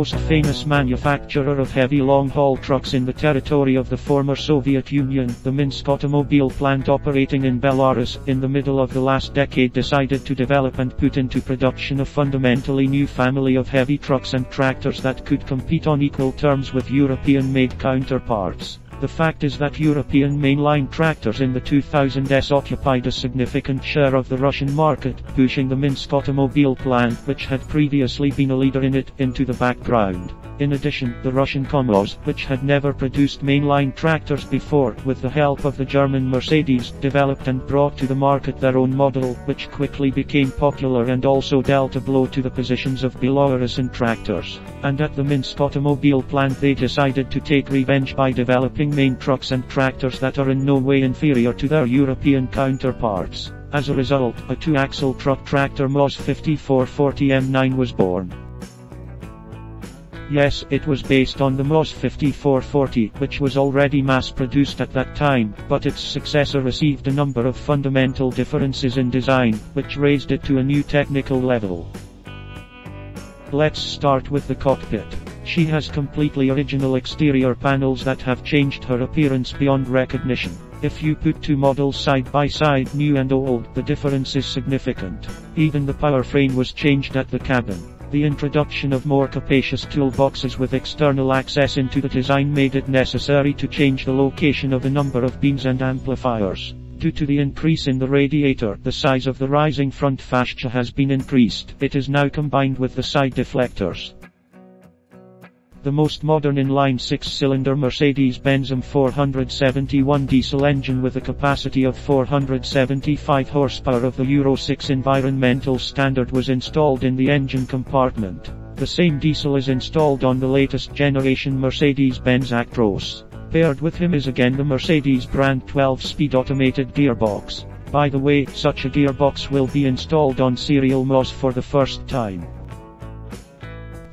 most famous manufacturer of heavy long-haul trucks in the territory of the former Soviet Union, the Minsk Automobile Plant operating in Belarus, in the middle of the last decade decided to develop and put into production a fundamentally new family of heavy trucks and tractors that could compete on equal terms with European-made counterparts. The fact is that European mainline tractors in the 2000s occupied a significant share of the Russian market, pushing the Minsk Automobile Plant, which had previously been a leader in it, into the background. In addition, the Russian MAZ, which had never produced mainline tractors before, with the help of the German Mercedes, developed and brought to the market their own model, which quickly became popular and also dealt a blow to the positions of Belarusian tractors. And at the Minsk Automobile Plant they decided to take revenge by developing main trucks and tractors that are in no way inferior to their European counterparts. As a result, a two-axle truck tractor MAZ 5440 M9 was born. Yes, it was based on the MAZ 5440, which was already mass-produced at that time, but its successor received a number of fundamental differences in design, which raised it to a new technical level. Let's start with the cockpit. She has completely original exterior panels that have changed her appearance beyond recognition. If you put two models side by side, new and old, the difference is significant. Even the power frame was changed at the cabin. The introduction of more capacious toolboxes with external access into the design made it necessary to change the location of a number of beams and amplifiers. Due to the increase in the radiator, the size of the rising front fascia has been increased. It is now combined with the side deflectors. The most modern inline 6-cylinder Mercedes-Benz M471 diesel engine with a capacity of 475 horsepower of the Euro 6 environmental standard was installed in the engine compartment. The same diesel is installed on the latest generation Mercedes-Benz Actros. Paired with him is again the Mercedes brand 12-speed automated gearbox. By the way, such a gearbox will be installed on serial MAZ for the first time.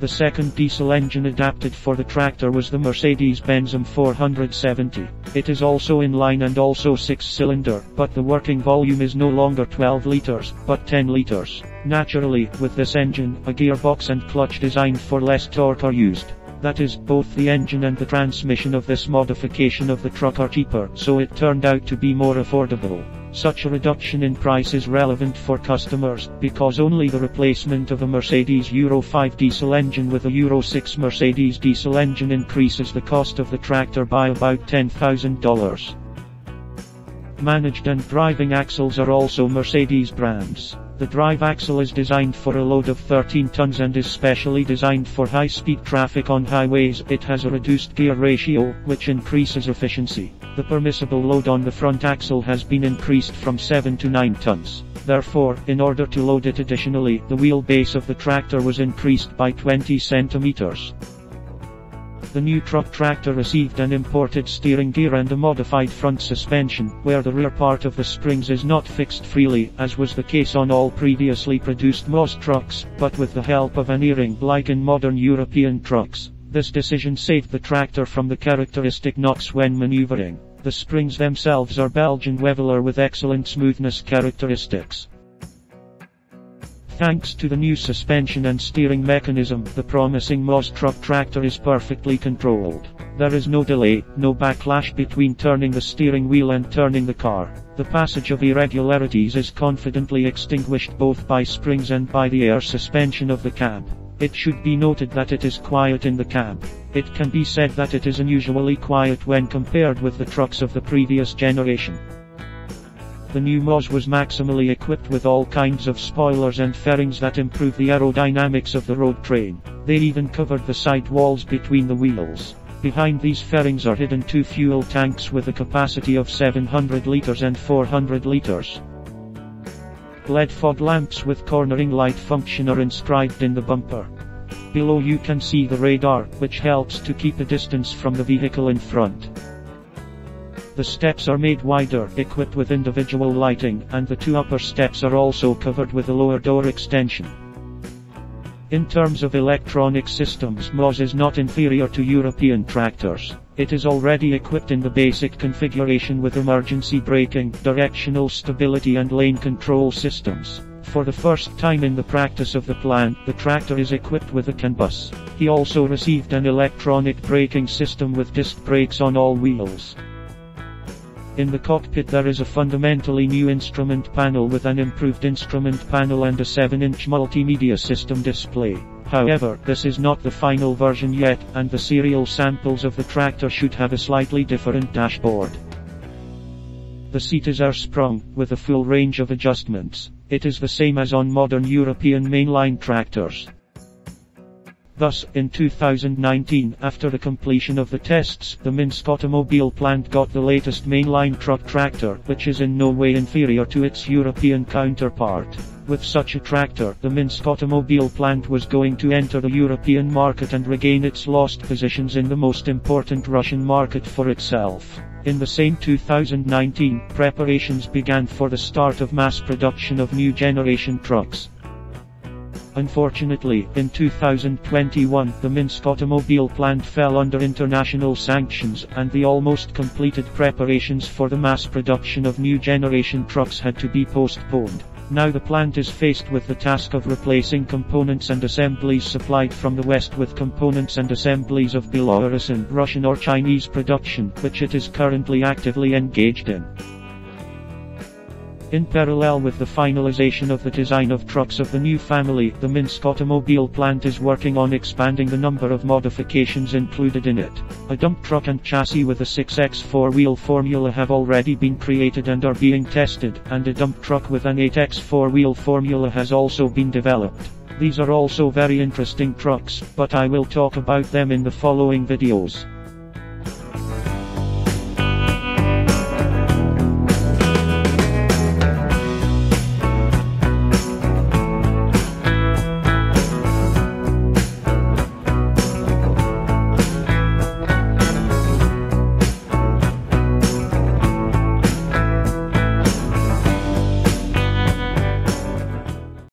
The second diesel engine adapted for the tractor was the Mercedes-Benz M470. It is also inline and also 6-cylinder, but the working volume is no longer 12 liters, but 10 liters. Naturally, with this engine, a gearbox and clutch designed for less torque are used. That is, both the engine and the transmission of this modification of the truck are cheaper, so it turned out to be more affordable. Such a reduction in price is relevant for customers, because only the replacement of a Mercedes Euro 5 diesel engine with a Euro 6 Mercedes diesel engine increases the cost of the tractor by about $10,000. Managed and driving axles are also Mercedes brands. The drive axle is designed for a load of 13 tons and is specially designed for high-speed traffic on highways. It has a reduced gear ratio, which increases efficiency. The permissible load on the front axle has been increased from 7 to 9 tons. Therefore, in order to load it additionally, the wheelbase of the tractor was increased by 20 centimeters. The new truck tractor received an imported steering gear and a modified front suspension, where the rear part of the springs is not fixed freely, as was the case on all previously produced MAZ trucks, but with the help of an earring, like in modern European trucks. This decision saved the tractor from the characteristic knocks when maneuvering. The springs themselves are Belgian Weveler with excellent smoothness characteristics. Thanks to the new suspension and steering mechanism, the promising MAZ truck tractor is perfectly controlled. There is no delay, no backlash between turning the steering wheel and turning the car. The passage of irregularities is confidently extinguished both by springs and by the air suspension of the cab. It should be noted that it is quiet in the cab. It can be said that it is unusually quiet when compared with the trucks of the previous generation. The new MAZ was maximally equipped with all kinds of spoilers and fairings that improve the aerodynamics of the road train. They even covered the side walls between the wheels. Behind these fairings are hidden two fuel tanks with a capacity of 700 liters and 400 liters. LED fog lamps with cornering light function are inscribed in the bumper. Below you can see the radar, which helps to keep a distance from the vehicle in front. The steps are made wider, equipped with individual lighting, and the two upper steps are also covered with a lower door extension. In terms of electronic systems, MAZ is not inferior to European tractors. It is already equipped in the basic configuration with emergency braking, directional stability and lane control systems. For the first time in the practice of the plant, the tractor is equipped with a CAN bus. He also received an electronic braking system with disc brakes on all wheels. In the cockpit there is a fundamentally new instrument panel with an improved instrument panel and a 7-inch multimedia system display. However, this is not the final version yet, and the serial samples of the tractor should have a slightly different dashboard. The seat is air-sprung, with a full range of adjustments. It is the same as on modern European mainline tractors. Thus, in 2019, after the completion of the tests, the Minsk Automobile Plant got the latest mainline truck tractor, which is in no way inferior to its European counterpart. With such a tractor, the Minsk Automobile Plant was going to enter the European market and regain its lost positions in the most important Russian market for itself. In the same 2019, preparations began for the start of mass production of new generation trucks. Unfortunately, in 2021, the Minsk Automobile Plant fell under international sanctions, and the almost completed preparations for the mass production of new generation trucks had to be postponed. Now the plant is faced with the task of replacing components and assemblies supplied from the West with components and assemblies of Belarusian, Russian or Chinese production, which it is currently actively engaged in. In parallel with the finalization of the design of trucks of the new family, the Minsk Automobile Plant is working on expanding the number of modifications included in it. A dump truck and chassis with a 6x 4-wheel formula have already been created and are being tested, and a dump truck with an 8x 4-wheel formula has also been developed. These are also very interesting trucks, but I will talk about them in the following videos.